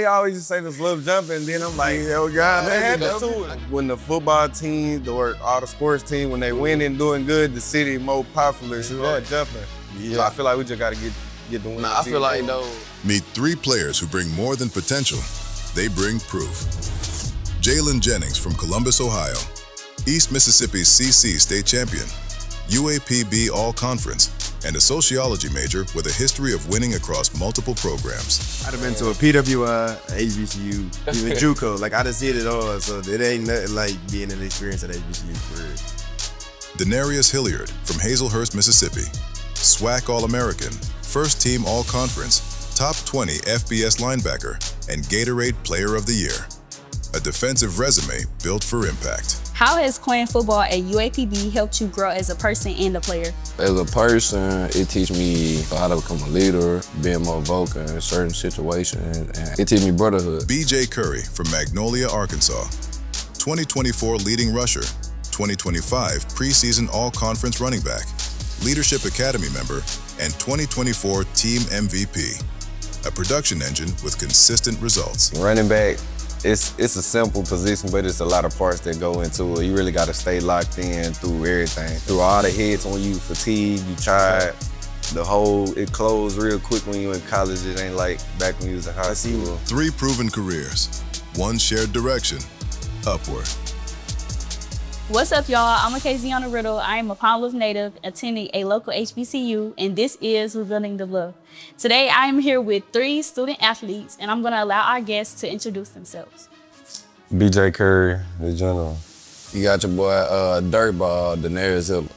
they always just say this little jump, and then I'm like, yo, God, man, when the football team or all the sports team, when they win and doing good, the city more popular, jumping. Yeah. So I feel like we just gotta get the win. I feel like though. Meet 3 players who bring more than potential. They bring proof. Jaylen Jennings from Columbus, Ohio, East Mississippi's CC state champion, UAPB All-Conference, and a sociology major with a history of winning across multiple programs. I'd have been to a PWI, HBCU, even JUCO. Like, I done seen it all, so it ain't nothing like being an experience at HBCU for real. Danarius Hilliard from Hazlehurst, Mississippi, SWAC All-American, First Team All-Conference, Top 20 FBS linebacker, and Gatorade Player of the Year. A defensive resume built for impact. How has playing football at UAPB helped you grow as a person and a player? As a person, it teach me how to become a leader, being more vocal in certain situations, and it teach me brotherhood. BJ Curry from Magnolia, Arkansas, 2024 leading rusher, 2025 preseason all-conference running back, Leadership Academy member, and 2024 team MVP. A production engine with consistent results. Running back, it's a simple position, but it's a lot of parts that go into it. You really got to stay locked in through everything. Through all the hits on you, fatigue, you tired. The hole, it closed real quick when you in college. It ain't like back when you was in high school. 3 proven careers, 1 shared direction, upward. What's up, y'all? I'm A'Kazonna Riddle. I am a Pine Bluff native attending a local HBCU, and this is Rebuilding The Bluff. Today, I am here with 3 student athletes, and I'm going to allow our guests to introduce themselves. BJ Curry, the general. You got your boy Dirtball, Danarius Hilliard.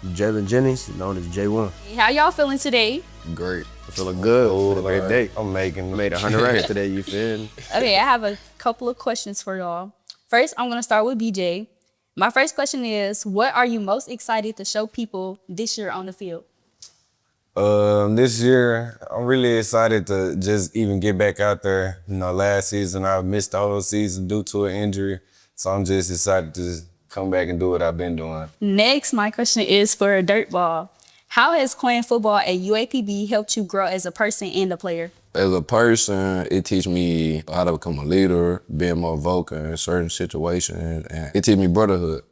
Jaylen Jennings, known as J1. How y'all feeling today? Great. Feeling good. Oh, a great day. Made 100 right today, you feel? Okay, I have a couple of questions for y'all. First, I'm going to start with BJ. My first question is, what are you most excited to show people this year on the field? This year, I'm really excited to just even get back out there. You know, last season, I missed the whole season due to an injury. So I'm just excited to come back and do what I've been doing. Next, my question is for Dirtball. How has playing football at UAPB helped you grow as a person and a player? As a person, it teach me how to become a leader, being more vocal in certain situations, and it teach me brotherhood.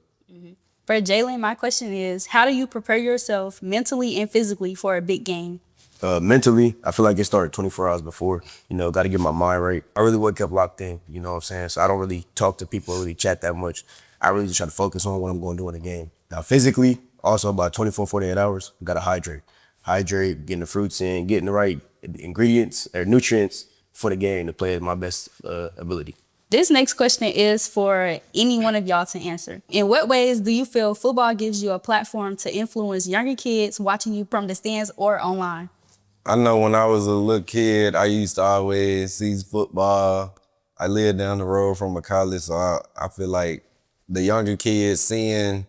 For Jaylen, my question is, how do you prepare yourself mentally and physically for a big game? Mentally, I feel like it started 24 hours before. You know, got to get my mind right. I really wake up locked in, you know what I'm saying? So I don't really talk to people or really chat that much. I really just try to focus on what I'm going to do in the game. Now, physically, also about 24, 48 hours, I got to hydrate. Hydrate, getting the fruits in, getting the right ingredients or nutrients for the game to play at my best ability. This next question is for any one of y'all to answer. In what ways do you feel football gives you a platform to influence younger kids watching you from the stands or online? I know when I was a little kid, I used to always see football. I lived down the road from a college, so I feel like the younger kids seeing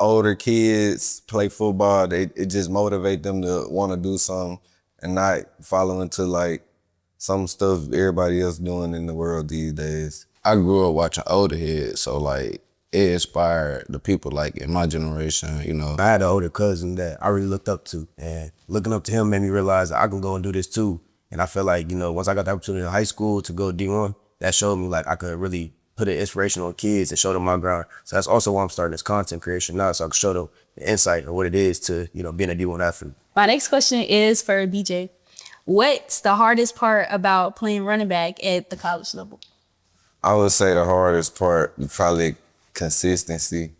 older kids play football, it just motivate them to want to do something and not follow into like some stuff everybody else doing in the world these days. I grew up watching older heads, so like it inspired the people like in my generation, you know. I had an older cousin that I really looked up to, and looking up to him made me realize that I can go and do this too. And I feel like, you know, once I got the opportunity in high school to go D1, that showed me like I could really put an inspiration on kids and show them my ground. So that's also why I'm starting this content creation now, so I can show them the insight of what it is to, you know, being a D1 athlete. My next question is for BJ. What's the hardest part about playing running back at the college level? I would say the hardest part is probably consistency,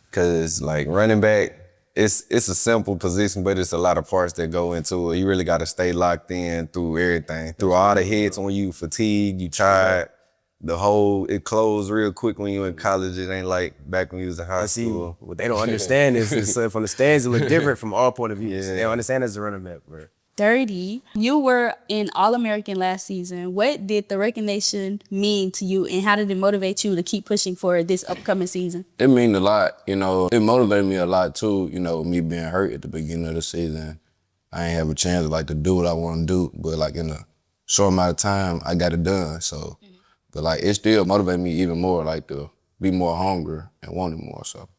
because like running back, it's a simple position, but it's a lot of parts that go into it. You really got to stay locked in through everything. Through all the hits on you, fatigue, you tired. The hole, it closed real quick when you in college. It ain't like back when you was in high school. What they don't understand is from the stands, it look different from our point of view. Yeah. They don't understand as a running back, bro. Dirty, you were an All-American last season. What did the recognition mean to you, and how did it motivate you to keep pushing for this upcoming season? It mean a lot, you know. It motivated me a lot too, you know, me being hurt at the beginning of the season. I ain't have a chance like to do what I want to do, but like in a short amount of time, I got it done. So, but like it still motivated me even more, like to be more hungry and wanting more. So,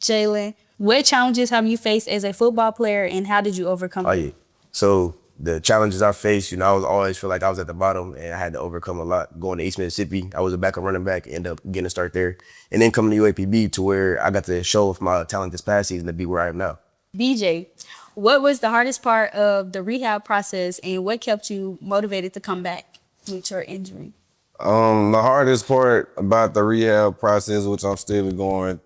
Jaylen, what challenges have you faced as a football player, and how did you overcome them? Yeah. So the challenges I faced, I was always feel like I was at the bottom and I had to overcome a lot. Going to East Mississippi, I was a backup running back, ended up getting a start there. And then coming to UAPB to where I got to show off my talent this past season to be where I am now. BJ, what was the hardest part of the rehab process and what kept you motivated to come back with your injury? The hardest part about the rehab process, which I'm still going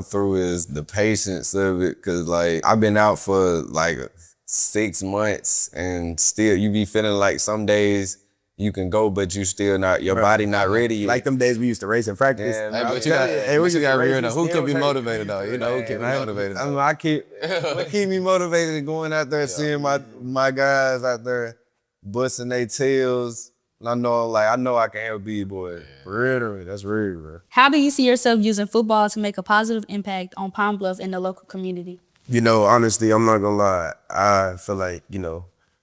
through, is the patience of it. Cause like I've been out for like 6 months, and still you be feeling like some days you can go, but you still not, your body not ready yet. Like them days we used to race in practice. Yeah, Hey, man, but you got race, real now. Who still kept you hurt. motivated though? Who kept you motivated? what keep me motivated going out there, seeing my guys out there busting their tails. I know I can help B-boy. For real, that's real, bro. How do you see yourself using football to make a positive impact on Pine Bluff and the local community? Honestly, I'm not gonna lie. I feel like,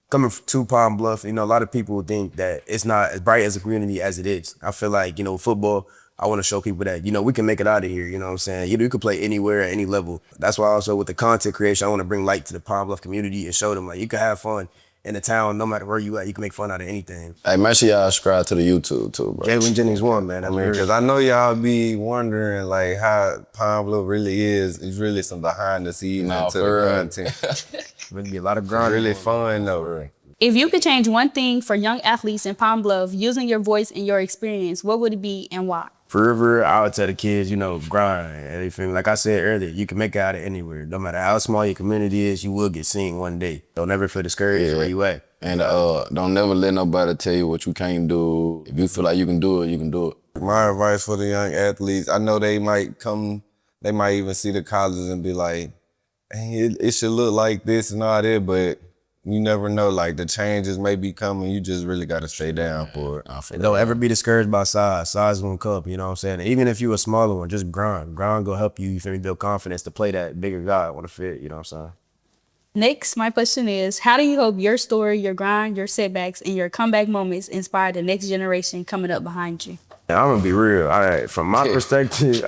coming to Pine Bluff, a lot of people think that it's not as bright as a community as it is. I feel like, football, I want to show people that, we can make it out of here, you know what I'm saying? You can play anywhere at any level. That's why also with the content creation, I want to bring light to the Pine Bluff community and show them like you can have fun in the town, no matter where you at, you can make fun out of anything. Hey, make sure y'all subscribe to the YouTube too, bro. Jaylen Jennings won, man. Because I know y'all be wondering like how Pine Bluff really is. It's really some behind the scenes Nah, into for the real. content. Really be a lot of grind. Really fun though. If you could change one thing for young athletes in Pine Bluff using your voice and your experience, what would it be and why? Forever, I would tell the kids, grind. You feel me? Like I said earlier, you can make it out of anywhere. No matter how small your community is, you will get seen one day. Don't ever feel discouraged where you at. And don't never let nobody tell you what you can't do. If you feel like you can do it, you can do it. My advice for the young athletes, I know they might even see the colleges and be like, hey, it should look like this and all that, but you never know, like the changes may be coming. You just really gotta stay down for it. And don't ever be discouraged by size. Size gonna come, you know what I'm saying? Even if you a smaller one, just grind. Grind gonna help you feel me, build confidence to play that bigger guy on the field, you know what I'm saying? Next, my question is, how do you hope your story, your grind, your setbacks, and your comeback moments inspire the next generation coming up behind you? And I'm gonna be real. From my perspective,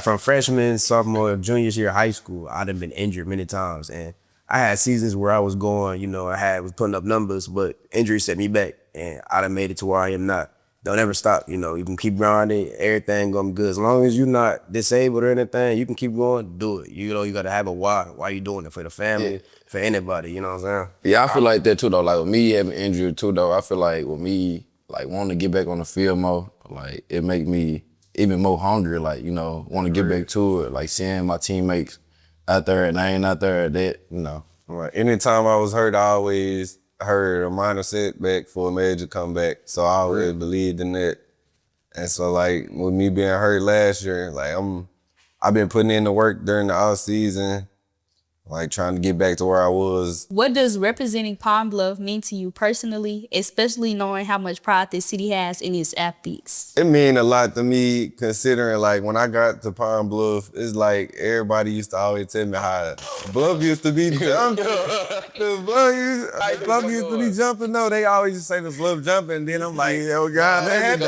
from freshman, sophomore, junior year of high school, I done been injured many times. And I had seasons where I was going, was putting up numbers, but injury set me back. And I done made it to where I am now. Don't ever stop, you can keep grinding, everything gonna be good. As long as you're not disabled or anything, you can keep going, do it. You gotta have a why you doing it, for the family, for anybody, you know what I'm saying? Yeah, I feel like that too though. Like with me having injury too though, I feel like with me, like wanting to get back on the field more, like it make me even more hungry, like, want to get back to it. Like seeing my teammates out there and I ain't out there, Right. Anytime I was hurt, I always heard a minor setback for a major comeback. So I always believed in that. And so like with me being hurt last year, like I've been putting in the work during the off season, like trying to get back to where I was. What does representing Pine Bluff mean to you personally, especially knowing how much pride this city has in its athletes? It mean a lot to me, considering like when I got to Pine Bluff, it's like everybody used to always tell me how Bluff used to be jumping. Bluff used to be jumping. No, they always just say the Bluff jumping. Then I'm like, yo, God, man,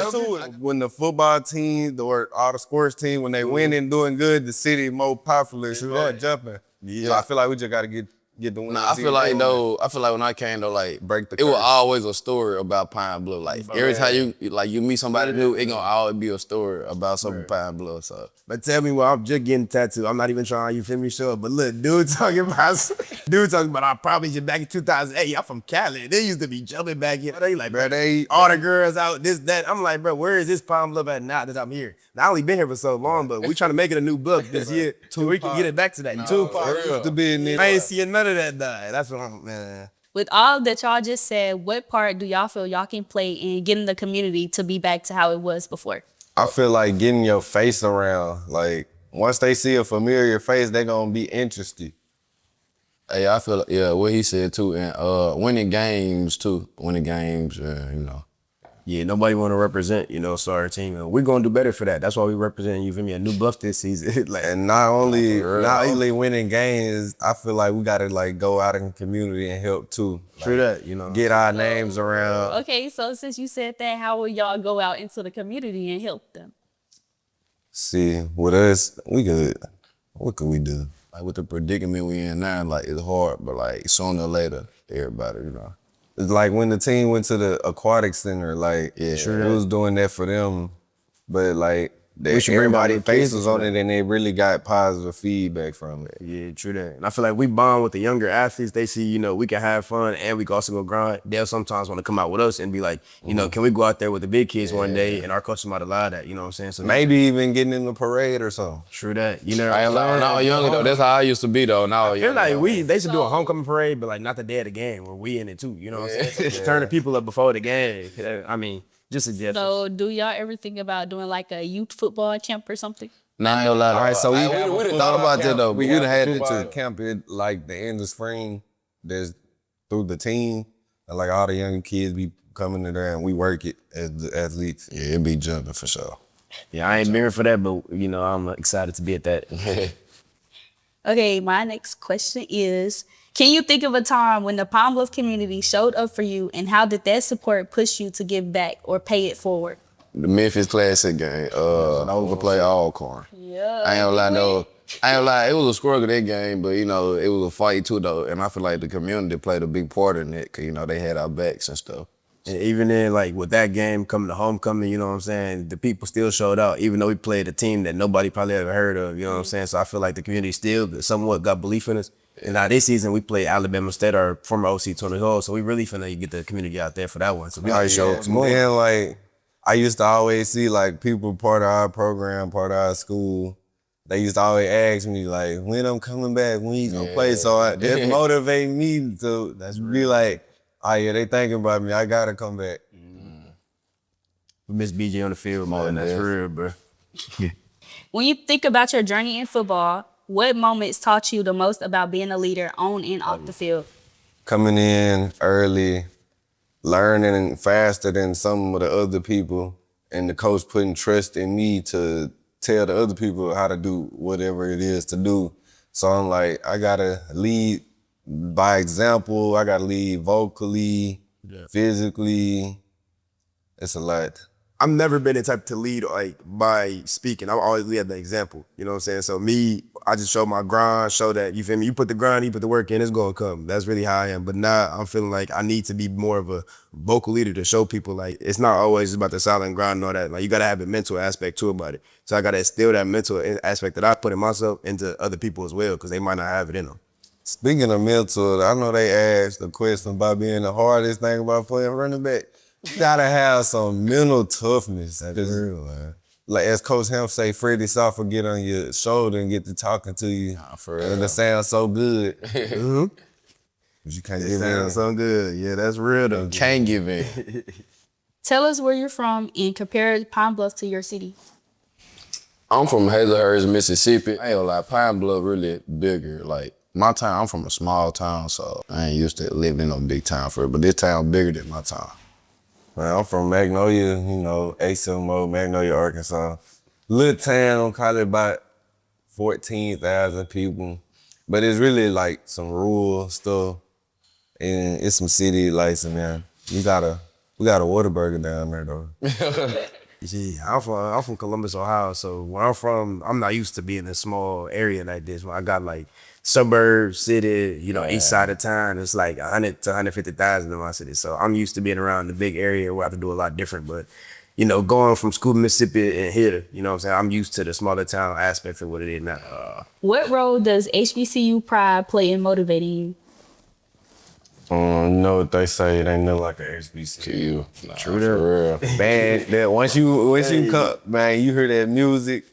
when the football team or all the sports team, when they win and doing good, the city more popular, so they're jumping. Yeah, so I feel like we just gotta get the win. Nah, I feel like when I came though, like Break the it was curse. always a story about Pine Bluff. Like every time you meet somebody new, it gonna always be a story about something Pine Bluff. So But tell me, I'm just getting tattooed. I'm not even trying, you feel me, sure. But look, dude talking about I probably just back in 2008. I'm from Cali. They used to be jumping back here. They like, bro, they all the girls out, this, that. I'm like, bro, where is this Pine Bluff at now that I'm here? Now, I only been here for so long, but we trying to make it a new book this year so we can get it back to that. Used to be in there. I ain't seeing none of that die. That's what I'm, man. With all that y'all just said, what part do y'all feel y'all can play in getting the community to be back to how it was before? I feel like getting your face around, like once they see a familiar face, they gonna be interested. hey, I feel what he said too, and winning games, Yeah, nobody want to represent, sorry team. And we're going to do better for that. That's why we represent, you feel me, a new Bluff this season. And not only winning games, I feel like we gotta like go out in the community and help too. True that, Get our names around. Okay, so since you said that, how will y'all go out into the community and help them? See, with us, what could we do? like with the predicament we in now, like it's hard, but like sooner or later, everybody, you know. It's like when the team went to the aquatic center, like it was doing that for them, but like should bring everybody down the kids faces for on that. it and they really got positive feedback from it. Yeah, true that. And I feel like we bond with the younger athletes. They see, we can have fun and we can also go grind. They'll sometimes want to come out with us and be like, can we go out there with the big kids one day? And our coaches might allow that, you know what I'm saying? So Maybe even getting in the parade or something. true that. I ain't like, when I was younger though, that's how I used to be though. Now I was Feel younger, like though. they used to do a homecoming parade, but like not the day of the game where we in it too. You know what I'm saying? So turn the people up before the game. I mean, just suggestions. So do y'all ever think about doing like a youth football camp or something? Nah, I ain't gonna lie. All right, so we done thought about that though. We but done had it football- to camp it like the end of spring. There's through the team, and like all the young kids be coming in there and we work it as the athletes. Yeah, it be jumping for sure. Yeah, I ain't married for that, but I'm excited to be at that. Okay, my next question is, can you think of a time when the Pine Bluff community showed up for you and how did that support push you to give back or pay it forward? The Memphis Classic game. I was play Alcorn. Yeah. I ain't gonna lie, no. I ain't gonna lie, it was a struggle that game, but it was a fight too though. And I feel like the community played a big part in it, cause they had our backs and stuff. And even then, like with that game coming to homecoming, you know what I'm saying, the people still showed out, even though we played a team that nobody probably ever heard of, you know what I'm saying? So I feel like the community still somewhat got belief in us. And now this season we played Alabama State, our former OC Tony Hall, so we really finna get the community out there for that one. So we already showed some more. And like I used to always see like people part of our program, part of our school. They used to always ask me like, when I'm coming back, when you gonna play? So that motivated me to be like, oh yeah, they thinking about me. I gotta come back. We miss BJ on the field, man. That's real, bro. When you think about your journey in football, what moments taught you the most about being a leader on and off the field? Coming in early, learning faster than some of the other people, and the coach putting trust in me to tell the other people how to do whatever it is to do. So I'm like, I gotta lead by example. I gotta lead vocally, physically. It's a lot. I've never been the type to lead like by speaking. I've always led the example. You know what I'm saying? So me, I just show my grind, show that, you feel me? You put the grind, you put the work in, it's gonna come. That's really how I am. But now I'm feeling like I need to be more of a vocal leader to show people like it's not always about the silent grind and all that. Like you gotta have a mental aspect too about it. So I gotta instill that mental aspect that I put in myself into other people as well, because they might not have it in them. Speaking of mental, I know they asked the question about being the hardest thing about playing running back. You gotta have some mental toughness. That's real, man. Like as Coach Hemp say, Freddie Soft will get on your shoulder and get to talking to you. For real. And it sounds so good. But you can't give in. Sounds so good. Yeah, that's real though. Can't give in. Tell us where you're from and compare Pine Bluff to your city. I'm from Hazlehurst, Mississippi. I ain't gonna lie, Pine Bluff really bigger. Like my town, I'm from a small town, so I ain't used to living in no big town for it. But this town bigger than my town. Man, I'm from Magnolia, ASMO, Magnolia, Arkansas. Little town, probably about 14,000 people. But it's really like some rural stuff. And it's some city lights in there. We got a Whataburger down there though. See, I'm from Columbus, Ohio. So where I'm from, I'm not used to being in a small area like this. When I got like suburb, city, east side of town, it's like 100 to 150,000 in my city. So I'm used to being around the big area where I have to do a lot different. But, going from school in Mississippi and here, you know what I'm saying? I'm used to the smaller town aspect of what it is now. What role does HBCU pride play in motivating you? You know what they say, it ain't nothing like an HBCU. Nah, True for real. Man, that once you come, man, you hear that music,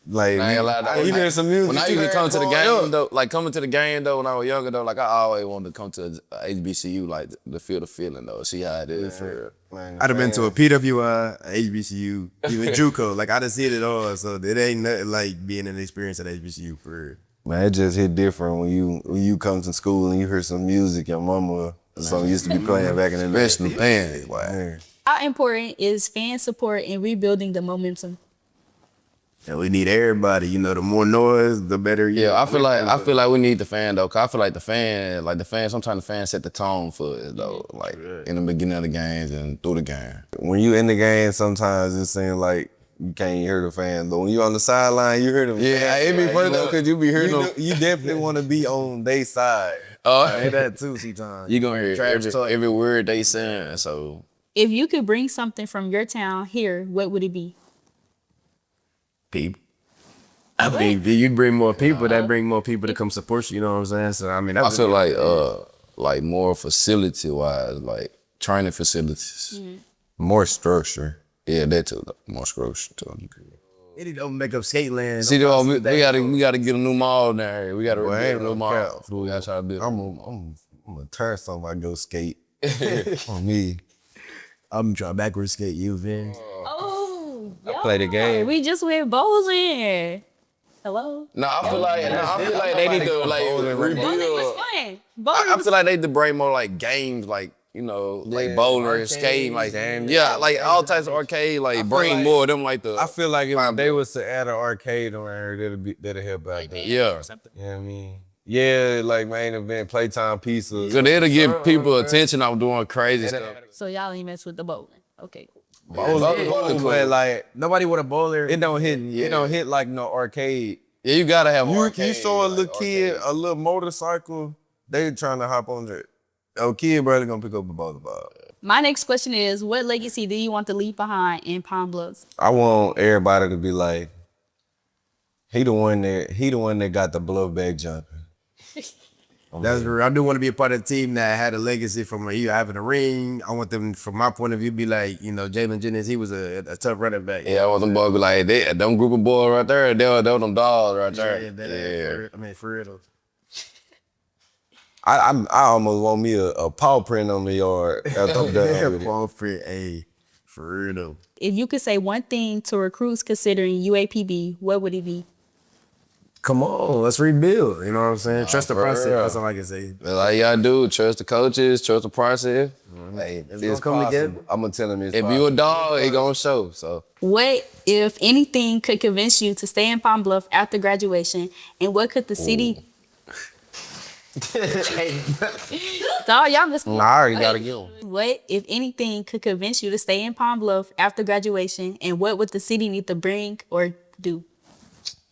like I ain't gonna lie, though. you hear some music. When I you used to come to the heard game though, like coming to the game though when I was younger though, like I always wanted to come to HBCU like to feel the feeling though, see how it is for real. Man, I'd have been to a PWI, a HBCU, even JUCO. Like I done seen it all, so it ain't nothing like being an experience at HBCU for real. Man, it just hit different when you come to school and you hear some music your mama or something used to be playing back in the day. Especially fans. Man. How important is fan support in rebuilding the momentum? And we need everybody. The more noise, the better. Yeah, I feel like we need the fan though, cause I feel like the fan, sometimes the fans set the tone for it though, like in the beginning of the games and through the game. When you in the game, sometimes it seems like you can't hear the fans, but when you on the sideline, you hear them. Yeah, it be funny though, cause you be hearing them. You definitely want to be on their side. Ain't that too, sometimes. You gonna hear Trash talk. every word they saying. So If you could bring something from your town here, what would it be? People. I mean, you bring more people, that bring more people to come support you, you know what I'm saying? So, I mean, I feel like more facility wise, like training facilities. More structure. Yeah, that too. More structure too. They need to make up skate land. See, though, we gotta get a new mall down here. We gotta Well, get ain't a new no mall. cap. That's what we gotta try to do. I'm gonna turn something. I go skate on me. I'm trying backwards skate, you, Vin. Oh, I play the game. We just went bowling. Hello? No, I feel like they need to like Bowling rebuild. was fun. Bowling I was feel like they need to bring more like games, like like bowling and skating, like like all types of arcade, like bring like- more of them, like the I feel like if they was to add an arcade around here, that'll help out there. yeah. You know what I mean? Yeah, like main event, playtime pieces. Cause it'll get people attention. I'm doing crazy stuff. So y'all ain't mess with the bowling. Okay, cool. Bowling, but like Nobody want a bowler. it don't hit like no arcade. Yeah, you gotta have more. You saw a little kid, a little motorcycle, they trying to hop on it. Oh, kid barely gonna pick up a bowling ball. My next question is, what legacy do you want to leave behind in Pine Bluff? I want everybody to be like, he the one that got the blow back jumping. That's real. I do want to be a part of the team that had a legacy from you having a ring. I want them, from my point of view, be like, Jaylen Jennings, he was a tough running back. Yeah, I want them boys to be like, them group of boys right there, they're them dogs right there. Yeah, for real. I almost want me a paw print on the yard after I'm done with it. For real though. If you could say one thing to recruits considering UAPB, what would it be? Come on, let's rebuild. You know what I'm saying? Trust the for process. real. That's all I can say. That's all you gotta do. Trust the coaches, trust the process. Hey, It's it's gonna come together. I'm gonna tell him it's If you a dog, it gonna show. So What, if anything, could convince you to stay in Pine Bluff after graduation, and what could the city? Dog, y'all listen. I already gotta get him. What, if anything, could convince you to stay in Pine Bluff after graduation, and what would the city need to bring or do?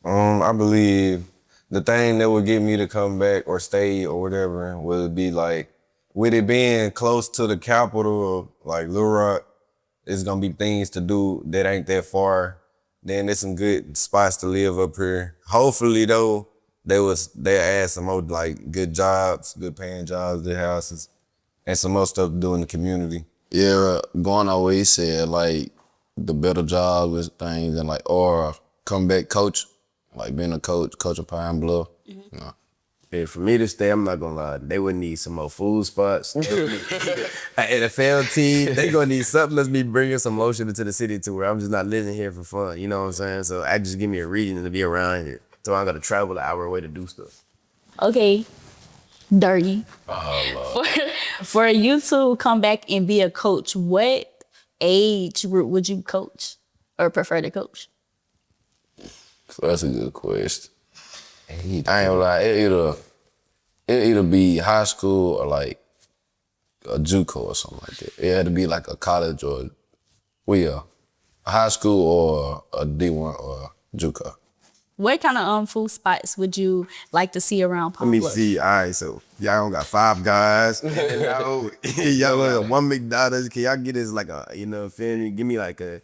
I believe the thing that would get me to come back or stay or whatever would be like, with it being close to the capital of like Little Rock, it's gonna be things to do that ain't that far. Then there's some good spots to live up here. Hopefully though, they'll add some more like good jobs, good paying jobs, good houses, and some more stuff to do in the community. yeah, going always said like the better jobs with things and like or come back coach, like being a coach of Pine Bluff. Yeah, for me to stay, I'm not gonna lie, they would need some more food spots. An NFL team, they gonna need something that's me bringing some motion into the city to where I'm just not living here for fun. You know what I'm saying? So I just give me a reason to be around here. So I gotta travel an hour away to do stuff. Okay, dirty. For you to come back and be a coach, what age group would you coach or prefer to coach? So that's a good question. I ain't gonna lie, it either be high school or like a JUCO or something like that. It had to be like a college or a high school or a D1 or JUCO. What kind of food spots would you like to see around Let Pine me Bluff? see. All right, so y'all don't got Five Guys. y'all got one McDonald's. Can y'all get us like a, feel me? Give me like a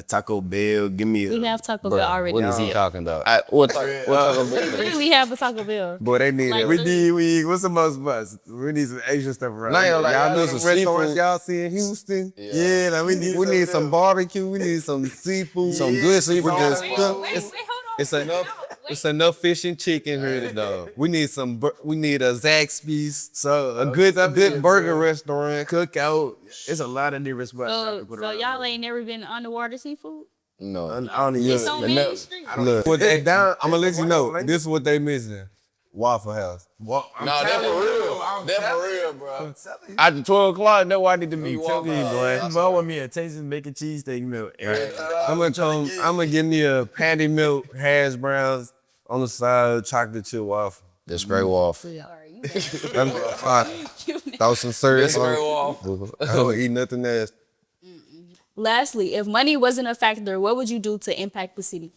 Taco Bell. Give me We a. have Taco Bell already. What is he talking about? We have a Taco Bell. Boy, they need Like, it. What's the most spots? We need some extra stuff around. Nah, here. like, Y'all y'all know need some some restaurants seafood. y'all see in Houston? Yeah, like We need some barbecue. We need some seafood. Some good seafood. It's enough fish and chicken here though. We need we need a Zaxby's, so a good burger restaurant. Cookout. It's a lot of different spots. y'all can put So around y'all here. ain't never been to underwater seafood? No. I don't even. It's on Main Street. Look, what I'm gonna let you know. This is what they missing. Waffle House. Nah, that's for real. That's for real, bro. After 12 o'clock, that's why I need to be walking. I want me a tasty mac and cheese steak milk. I'm gonna give me a patty milk, hash browns on the side, chocolate chip waffle. That's straight waffle. Throw some syrup Straight on. waffle. I don't eat nothing else. Lastly, if money wasn't a factor, what would you do to impact the city?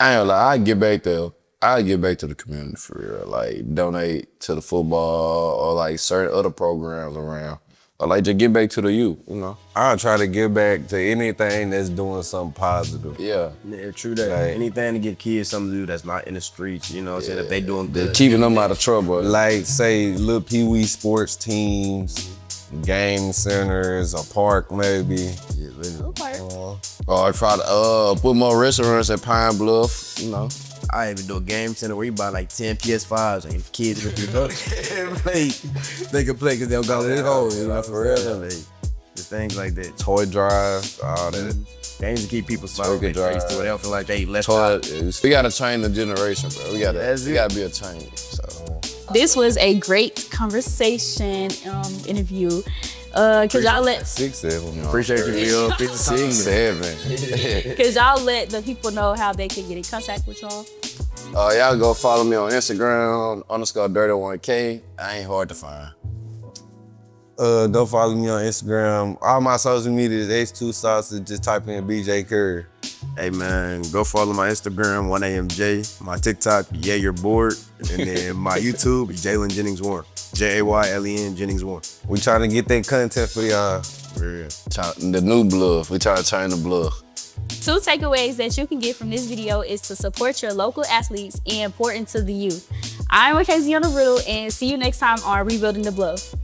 I ain't gonna lie, I'd get back there. I give back to the community for real. Like donate to the football or like certain other programs around. Or like just give back to the youth, you know? I try to give back to anything that's doing something positive. Yeah. Yeah, true that. Like- Anything to get kids something to do that's not in the streets, you know what I'm saying? If they doing They're good. keeping them out of trouble. Like say little Pee Wee sports teams, game centers, a park maybe. Okay. Or try to put more restaurants at Pine Bluff, you know? I even do a game center where you buy like 10 PS5s and kids if you go play, they can play because they don't got any holes, you know, for real. Like, just things like that. Toy drive, all that. Games to keep people smiling. They drive. face to it. They don't feel like they left Toilet out. is- We gotta train the generation, bro. We gotta That's it. be a change. So This was a great conversation interview. Could y'all let 6, 7. Appreciate you, Bill. 6, 7. could y'all let the people know how they can get in contact with y'all? Y'all go follow me on Instagram _dirty1k. I ain't hard to find. Go follow me on Instagram. All my social media is H2 Sausage. Just type in BJ Curry. Hey man, go follow my Instagram, 1AMJ, my TikTok, Yeah You're Bored, and then my YouTube, Jaylen Jennings 1. JAYLEN Jennings 1. We trying to get that content for y'all. The new bluff. We try to train the bluff. 2 takeaways that you can get from this video is to support your local athletes and pour into the youth. I'm A'Kazonna Riddle, and see you next time on Rebuilding the Bluff.